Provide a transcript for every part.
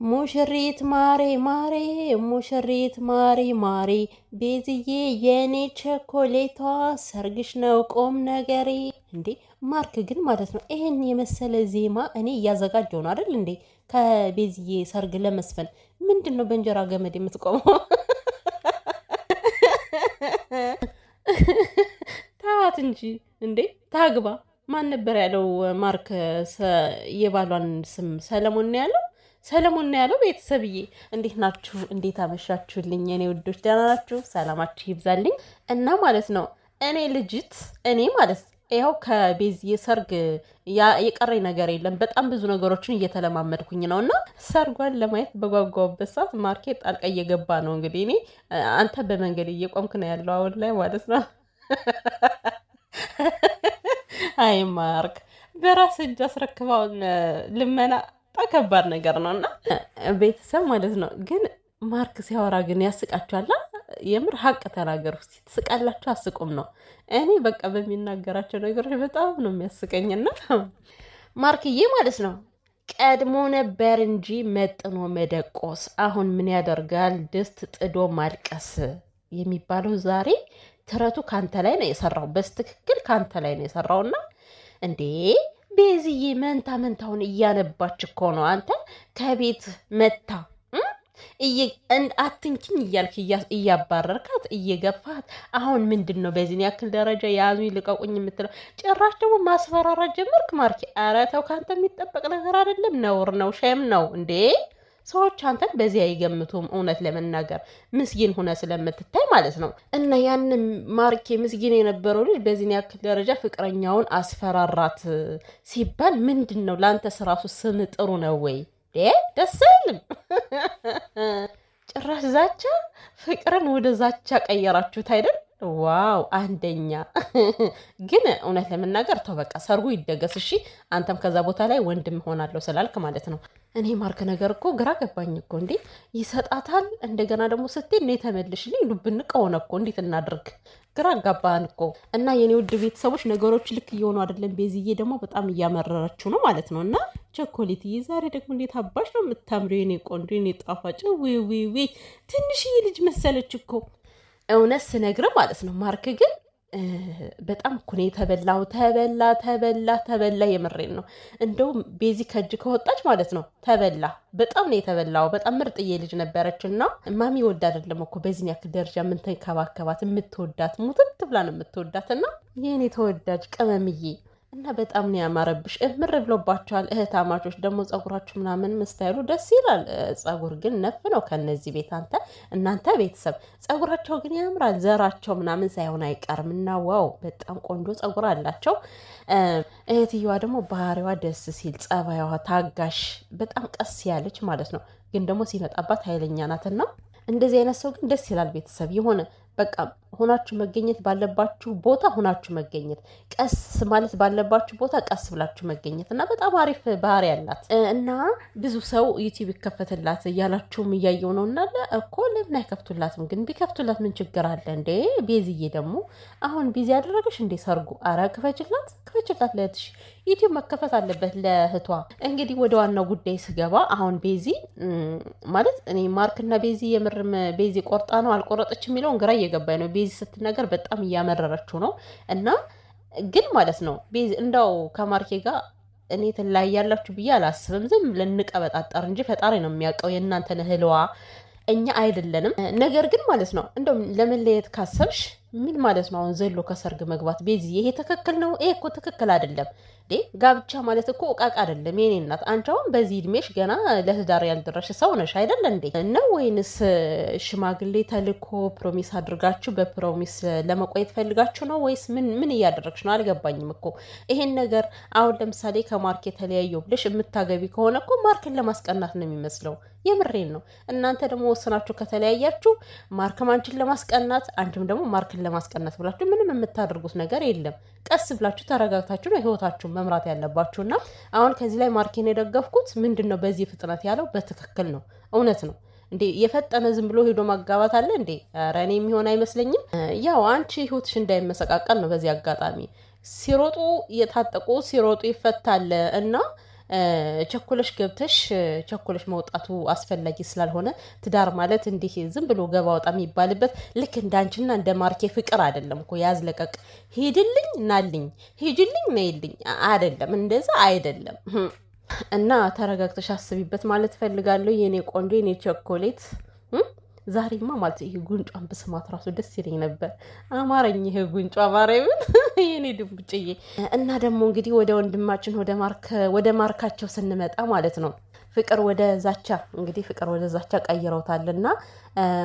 ሙሽሪት ማሬ ማሬ ሙሽሪት ማሬ ማሬ ቤዝዬ የኔ ቸኮሌቷ ሰርግሽ ነው ቁም ነገሬ። እንዴ ማርክ ግን ማለት ነው ይሄን የመሰለ ዜማ እኔ እያዘጋጀው ነው አይደል እንዴ? ከቤዝዬ ሰርግ ለመስፈን ምንድን ነው በእንጀራ ገመድ የምትቆመው? ታዋት እንጂ እንዴ ታግባ። ማን ነበር ያለው? ማርክ የባሏን ስም ሰለሞን ነው ያለው። ሰለሞን ነው ያለው። ቤተሰብዬ እንዴት ናችሁ? እንዴት አመሻችሁልኝ? እኔ ውዶች ደህና ናችሁ? ሰላማችሁ ይብዛልኝ። እና ማለት ነው እኔ ማለት ይኸው ከቤዚ የሰርግ የቀረኝ ነገር የለም። በጣም ብዙ ነገሮችን እየተለማመድኩኝ ነው እና ሰርጓን ለማየት በጓጓበት ሰዓት ማርኬት ጣልቃ እየገባ ነው። እንግዲህ እኔ አንተ በመንገድ እየቆምክ ነው ያለው አሁን ላይ ማለት ነው። አይ ማርክ በራስ እጅ አስረክባውን ልመና ከባድ ነገር ነው እና ቤተሰብ ማለት ነው። ግን ማርክ ሲያወራ ግን ያስቃችኋላ። የምር ሀቅ ተናገር ውስጥ ትስቃላችሁ አስቁም ነው። እኔ በቃ በሚናገራቸው ነገሮች በጣም ነው የሚያስቀኝና ማርክዬ ማለት ነው ቀድሞ ነበር እንጂ መጥኖ መደቆስ አሁን ምን ያደርጋል ድስት ጥዶ ማልቀስ የሚባለው ዛሬ ተረቱ ካንተ ላይ ነው የሰራው። በስትክክል ካንተ ላይ ነው የሰራውና እንዴ ቤዝዬ መንታ መንታውን እያነባች እኮ ነው። አንተ ከቤት መታ አትንኪኝ እያልክ እያባረርካት እየገፋት፣ አሁን ምንድን ነው በዚህን ያክል ደረጃ የያዙኝ ልቀቁኝ የምትለው? ጭራሽ ደግሞ ማስፈራራት ጀመርክ ማርኬ። ኧረ ተው፣ ከአንተ የሚጠበቅ ነገር አይደለም። ነውር ነው፣ ሼም ነው እንዴ! ሰዎች አንተን በዚህ አይገምቱም። እውነት ለመናገር ምስኪን ሆነ ስለምትታይ ማለት ነው። እና ያን ማርኬ ምስኪን የነበረው ልጅ በዚህን ያክል ደረጃ ፍቅረኛውን አስፈራራት ሲባል ምንድን ነው? ለአንተ ስራሱ ስም ጥሩ ነው ወይ? ደስ አይልም። ጭራሽ ዛቻ ፍቅርን ወደ ዛቻ ቀየራችሁት አይደል? ዋው አንደኛ። ግን እውነት ለመናገር ተው በቃ ሰርጉ ይደገስ እሺ። አንተም ከዛ ቦታ ላይ ወንድም ሆናለሁ ስላልክ ማለት ነው። እኔ ማርክ ነገር እኮ ግራ ገባኝ እኮ። እንዴ ይሰጣታል እንደገና ደግሞ ስትይ እኔ ተመልሽልኝ ዱብን ከሆነ እኮ እንዴት እናድርግ? ግራ አጋባን እኮ። እና የኔ ውድ ቤተሰቦች ነገሮች ልክ እየሆኑ አይደለም። ቤዝዬ ደግሞ በጣም እያመረረችው ነው ማለት ነው። እና ቸኮሌትዬ ዛሬ ደግሞ እንዴት አባሽ ነው የምታምሪው የኔ ቆንጆ የኔ ጣፋጭ። ዊ ትንሽዬ ልጅ መሰለች እኮ እውነት ስነግር ማለት ነው። ማርክ ግን በጣም እኮ ነው የተበላው። ተበላ። የምሬን ነው። እንደውም ቤዚ ከእጅ ከወጣች ማለት ነው ተበላ። በጣም ነው የተበላው። በጣም ምርጥዬ ልጅ ነበረች እና ማሚ ወድ አይደለም እኮ በዚህን ያክል ደረጃ የምትንከባከባት የምትወዳት ሙትት ብላ ነው የምትወዳት። እና የኔ ተወዳጅ ቅመምዬ እና በጣም ነው ያማረብሽ። እምር ብሎባቸዋል እህታማቾች። ደግሞ ጸጉራችሁ ምናምን ምስታይሉ ደስ ይላል። ጸጉር ግን ነፍ ነው ከነዚህ ቤት እናንተ ቤተሰብ ጸጉራቸው ግን ያምራል። ዘራቸው ምናምን ሳይሆን አይቀርም። እና ዋው በጣም ቆንጆ ጸጉር አላቸው። እህትየዋ ደግሞ ባህሪዋ ደስ ሲል፣ ጸባይዋ ታጋሽ፣ በጣም ቀስ ያለች ማለት ነው። ግን ደግሞ ሲመጣባት ኃይለኛ ናትና እንደዚህ አይነት ሰው ግን ደስ ይላል። ቤተሰብ የሆነ በቃ ሆናችሁ መገኘት ባለባችሁ ቦታ ሆናችሁ መገኘት፣ ቀስ ማለት ባለባችሁ ቦታ ቀስ ብላችሁ መገኘት እና በጣም አሪፍ ባህሪ ያላት እና ብዙ ሰው ዩቲዩብ ይከፈትላት እያላችሁም እያየው ነው። እና እኮ ለምን አይከፍቱላትም? ግን ቢከፍቱላት ምን ችግር አለ እንዴ? ቤዝዬ ደግሞ አሁን ቢዚ ያደረገሽ እንዴ ሰርጉ? አረ ክፈችላት ለእህትሽ። ዩቲዩብ መከፈት አለበት ለእህቷ። እንግዲህ ወደ ዋናው ጉዳይ ስገባ አሁን ቤዚ ማለት እኔ ማርክና ቤዚ የምርም ቤዚ ቆርጣ ነው አልቆረጠች የሚለውን ግራ እየገባኝ ነው። ቤዚ ስትናገር በጣም እያመረረችው ነው። እና ግን ማለት ነው ቤዚ እንዳው ከማርኬ ጋር እኔ ትለያያላችሁ ብዬ አላስብም። ዝም ልንቀበጣጠር እንጂ ፈጣሪ ነው የሚያውቀው የእናንተን እህልዋ፣ እኛ አይደለንም። ነገር ግን ማለት ነው እንደውም ለመለየት ካሰብሽ ምን ማለት ነው አሁን ዘሎ ከሰርግ መግባት? ቤዚ ይሄ ትክክል ነው? ይሄ እኮ ትክክል አይደለም። ጋብቻ ማለት እኮ እቃቃ አይደለም። የኔ እናት አንቺ አሁን በዚህ እድሜሽ ገና ለትዳር ያልደረሽ ሰው ነሽ አይደለ እንዴ? ነው ወይንስ ሽማግሌ ተልኮ ፕሮሚስ አድርጋችሁ በፕሮሚስ ለመቆየት ፈልጋችሁ ነው? ወይስ ምን እያደረግሽ ነው? አልገባኝም እኮ ይሄን ነገር። አሁን ለምሳሌ ከማርክ የተለያየው ብለሽ የምታገቢ ከሆነ እኮ ማርክን ለማስቀናት ነው የሚመስለው። የምሬን ነው። እናንተ ደግሞ ወስናችሁ ከተለያያችሁ ማርክም አንቺን ለማስቀናት አንቺም ደግሞ ማርክን ለማስቀናት ብላችሁ ምንም የምታደርጉት ነገር የለም። ቀስ ብላችሁ ተረጋግታችሁ ነው ህይወታችሁን መምራት ያለባችሁና አሁን ከዚህ ላይ ማርኬን የደገፍኩት ምንድን ነው በዚህ ፍጥነት ያለው በትክክል ነው። እውነት ነው እንዴ? የፈጠነ ዝም ብሎ ሄዶ ማጋባት አለ እንዴ? ኧረ እኔ የሚሆን አይመስለኝም። ያው አንቺ ህይወትሽ እንዳይመሰቃቀል ነው። በዚህ አጋጣሚ ሲሮጡ የታጠቁ ሲሮጡ ይፈታል እና ቸኮለሽ ገብተሽ ቸኮለሽ መውጣቱ አስፈላጊ ስላልሆነ ትዳር ማለት እንዲህ ዝም ብሎ ገባ ወጣ የሚባልበት ልክ እንዳንቺና እንደ ማርኬ ፍቅር አይደለም እኮ ያዝለቀቅ ሂድልኝ ናልኝ ሂድልኝ ነይልኝ አይደለም፣ እንደዛ አይደለም። እና ተረጋግተሽ አስቢበት ማለት ፈልጋለሁ የኔ ቆንጆ የኔ ቸኮሌት። ዛሬማ ማለት ይሄ ጉንጯን በስማት ራሱ ደስ ይለኝ ነበር። አማረኝ ይሄ ጉንጯ ማርያምን የኔ ድንቡጭዬ። እና ደግሞ እንግዲህ ወደ ወንድማችን ወደ ማርካቸው ስንመጣ ማለት ነው ፍቅር ወደ ዛቻ እንግዲህ ፍቅር ወደ ዛቻ ቀይረውታልና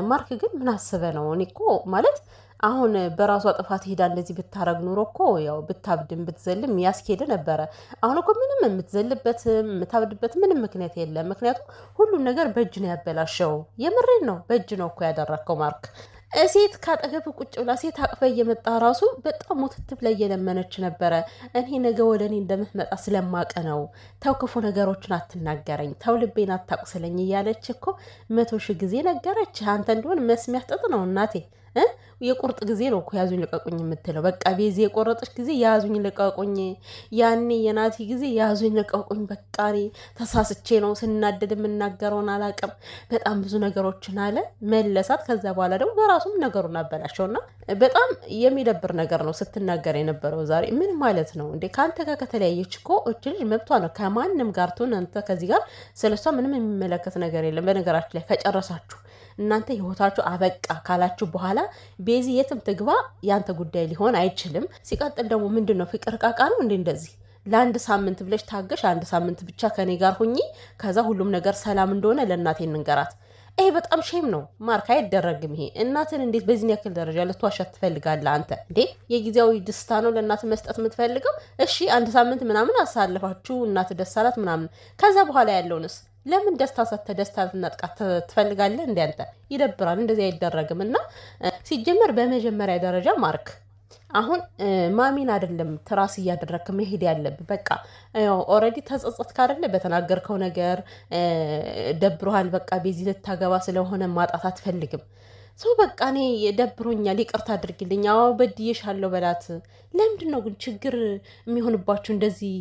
ማርክ ግን ምን አስበ ነው? እኔ እኮ ማለት አሁን በራሷ ጥፋት ሄዳ እንደዚህ ብታረግ ኑሮ እኮ ያው ብታብድም ብትዘልም ያስኬድ ነበረ። አሁን እኮ ምንም የምትዘልበት የምታብድበት ምንም ምክንያት የለም። ምክንያቱም ሁሉም ነገር በእጅ ነው ያበላሸው። የምሬን ነው፣ በእጅ ነው እኮ ያደረግከው ማርክ። ሴት ካጠገብ ቁጭ ብላ ሴት አቅፈ እየመጣ ራሱ በጣም ሞትትብ ላይ እየለመነች ነበረ። እኔ ነገ ወደ እኔ እንደምትመጣ ስለማቀ ነው። ተው ክፉ ነገሮችን አትናገረኝ፣ ተው ልቤን አታቁስለኝ እያለች እኮ 100,000 ጊዜ ነገረች። አንተ እንደሆን መስሚያ ጥጥ ነው እናቴ። የቁርጥ ጊዜ ነው እኮ ያዙኝ ልቀቁኝ የምትለው። በቃ ቤዚ የቆረጠች ጊዜ ያዙኝ ልቀቁኝ፣ ያኔ የናቲ ጊዜ ያዙኝ ልቀቁኝ። በቃ እኔ ተሳስቼ ነው ስናደድ የምናገረውን አላቅም። በጣም ብዙ ነገሮችን አለ መለሳት። ከዛ በኋላ ደግሞ በራሱም ነገሩን አበላሸውና በጣም የሚደብር ነገር ነው ስትናገር የነበረው ዛሬ። ምን ማለት ነው እንዴ? ከአንተ ጋር ከተለያየች እኮ እች ልጅ መብቷ ነው። ከማንም ጋር ትሁን አንተ ከዚህ ጋር ስለሷ ምንም የሚመለከት ነገር የለም። በነገራችን ላይ ከጨረሳችሁ እናንተ ህይወታችሁ አበቃ ካላችሁ በኋላ ቤዚ የትም ትግባ ያንተ ጉዳይ ሊሆን አይችልም። ሲቀጥል ደግሞ ምንድን ነው ፍቅር ቃቃ ነው እንዴ? እንደዚህ ለአንድ ሳምንት ብለሽ ታገሽ፣ አንድ ሳምንት ብቻ ከኔ ጋር ሁኚ፣ ከዛ ሁሉም ነገር ሰላም እንደሆነ ለእናቴ እንንገራት። ይሄ በጣም ሼም ነው ማርክ፣ አይደረግም ይሄ። እናትን እንዴት በዚህ ያክል ደረጃ ልትዋሻት ትፈልጋለህ አንተ እንዴ? የጊዜያዊ ደስታ ነው ለእናት መስጠት የምትፈልገው? እሺ አንድ ሳምንት ምናምን አሳልፋችሁ እናት ደስ አላት ምናምን፣ ከዛ በኋላ ያለውንስ ለምን ደስታ ሰጥተ ደስታ ልትነጥቃት ትፈልጋለህ? እንደ አንተ ይደብራል። እንደዚህ አይደረግም። እና ሲጀመር በመጀመሪያ ደረጃ ማርክ አሁን ማሚን አይደለም ትራስ እያደረግክ መሄድ ያለብህ። በቃ ኦልሬዲ ተጸጸትክ አይደለ? በተናገርከው ነገር ደብሮሃል። በቃ ቤዚ ልታገባ ስለሆነ ማጣት አትፈልግም። ሰው በቃ እኔ ደብሮኛል፣ ይቅርታ አድርግልኝ፣ አዎ በድዬሻለሁ በላት። ለምንድን ነው ግን ችግር የሚሆንባችሁ? እንደዚህ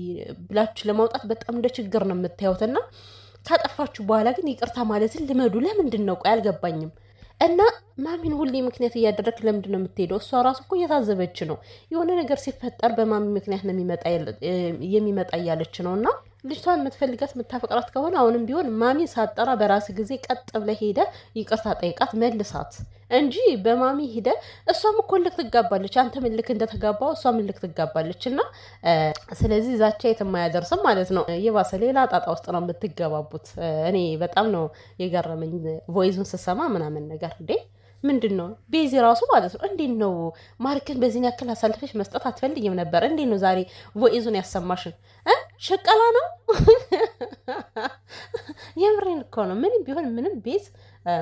ብላችሁ ለማውጣት በጣም እንደ ችግር ነው የምታዩትና ካጠፋችሁ በኋላ ግን ይቅርታ ማለትን ልመዱ። ለምንድን ነው? ቆይ አልገባኝም። እና ማሚን ሁሌ ምክንያት እያደረግክ ለምንድን ነው የምትሄደው? እሷ ራሱ እኮ እየታዘበች ነው። የሆነ ነገር ሲፈጠር በማሚ ምክንያት ነው የሚመጣ እያለች ነው። እና ልጅቷን የምትፈልጋት የምታፈቅራት ከሆነ አሁንም ቢሆን ማሚ ሳጠራ በራስ ጊዜ ቀጥ ብለህ ሄደ ይቅርታ ጠይቃት መልሳት እንጂ በማሚ ሄደ እሷም እኮ ልክ ትጋባለች። አንተ ምን ልክ እንደተጋባው እሷ ምን ልክ ትጋባለች። እና ስለዚህ ዛቻ የትም አያደርስም ማለት ነው። የባሰ ሌላ ጣጣ ውስጥ ነው የምትገባቡት። እኔ በጣም ነው የገረመኝ ቮይዙን ስሰማ ምናምን ነገር እንዴ ምንድን ነው ቤዚ ራሱ ማለት ነው። እንዴት ነው ማርክን በዚህን ያክል አሳልፈሽ መስጠት አትፈልጊም ነበር? እንዴት ነው ዛሬ ቮይዙን ያሰማሽን? ሸቀላ ነው የምሬን እኮ ነው። ምንም ቢሆን ምንም ቤዝ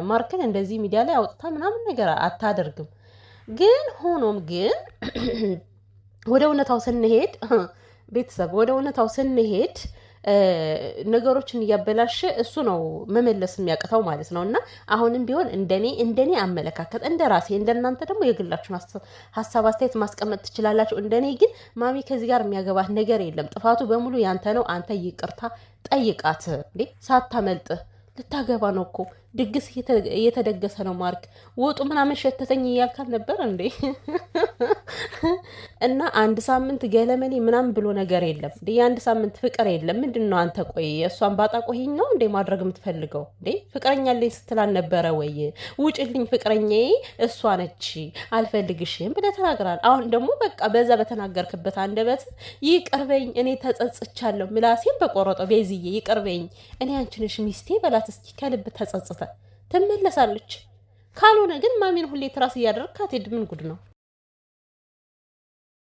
ማርክን እንደዚህ ሚዲያ ላይ አውጥታ ምናምን ነገር አታደርግም። ግን ሆኖም ግን ወደ እውነታው ስንሄድ ቤተሰብ ወደ እውነታው ስንሄድ ነገሮችን እያበላሸ እሱ ነው መመለስ የሚያቅተው ማለት ነው። እና አሁንም ቢሆን እንደኔ አመለካከት እንደ ራሴ እንደናንተ ደግሞ የግላችሁን ሀሳብ አስተያየት ማስቀመጥ ትችላላችሁ። እንደኔ ግን ማሚ ከዚህ ጋር የሚያገባት ነገር የለም። ጥፋቱ በሙሉ ያንተ ነው። አንተ ይቅርታ ጠይቃት እንዴ ሳታመልጥ ልታገባ ነው እኮ ድግስ እየተደገሰ ነው። ማርክ ወጡ ምናምን ሸተተኝ እያልካል ነበር እንዴ? እና አንድ ሳምንት ገለመሌ ምናምን ብሎ ነገር የለም እንዴ? የአንድ ሳምንት ፍቅር የለም። ምንድን ነው አንተ? ቆይ እሷን ባጣ ቆይኝ ነው እንዴ ማድረግ የምትፈልገው እንዴ? ፍቅረኛ ላይ ስትላል ነበረ ወይ? ውጭልኝ ፍቅረኛዬ እሷ ነች አልፈልግሽም ብለህ ተናግራል። አሁን ደግሞ በቃ በዛ በተናገርክበት አንደበት ይቅርበኝ፣ እኔ ተጸጽቻለሁ፣ ምላሴን በቆረጠው ቤዝዬ ይቅርበኝ፣ እኔ አንቺንሽ ሚስቴ በላት እስኪ ከልብ ተጸጽተ ትመለሳለች። ካልሆነ ግን ማሚን ሁሌ ትራስ እያደረግካት ሄድ ምን ጉድ ነው?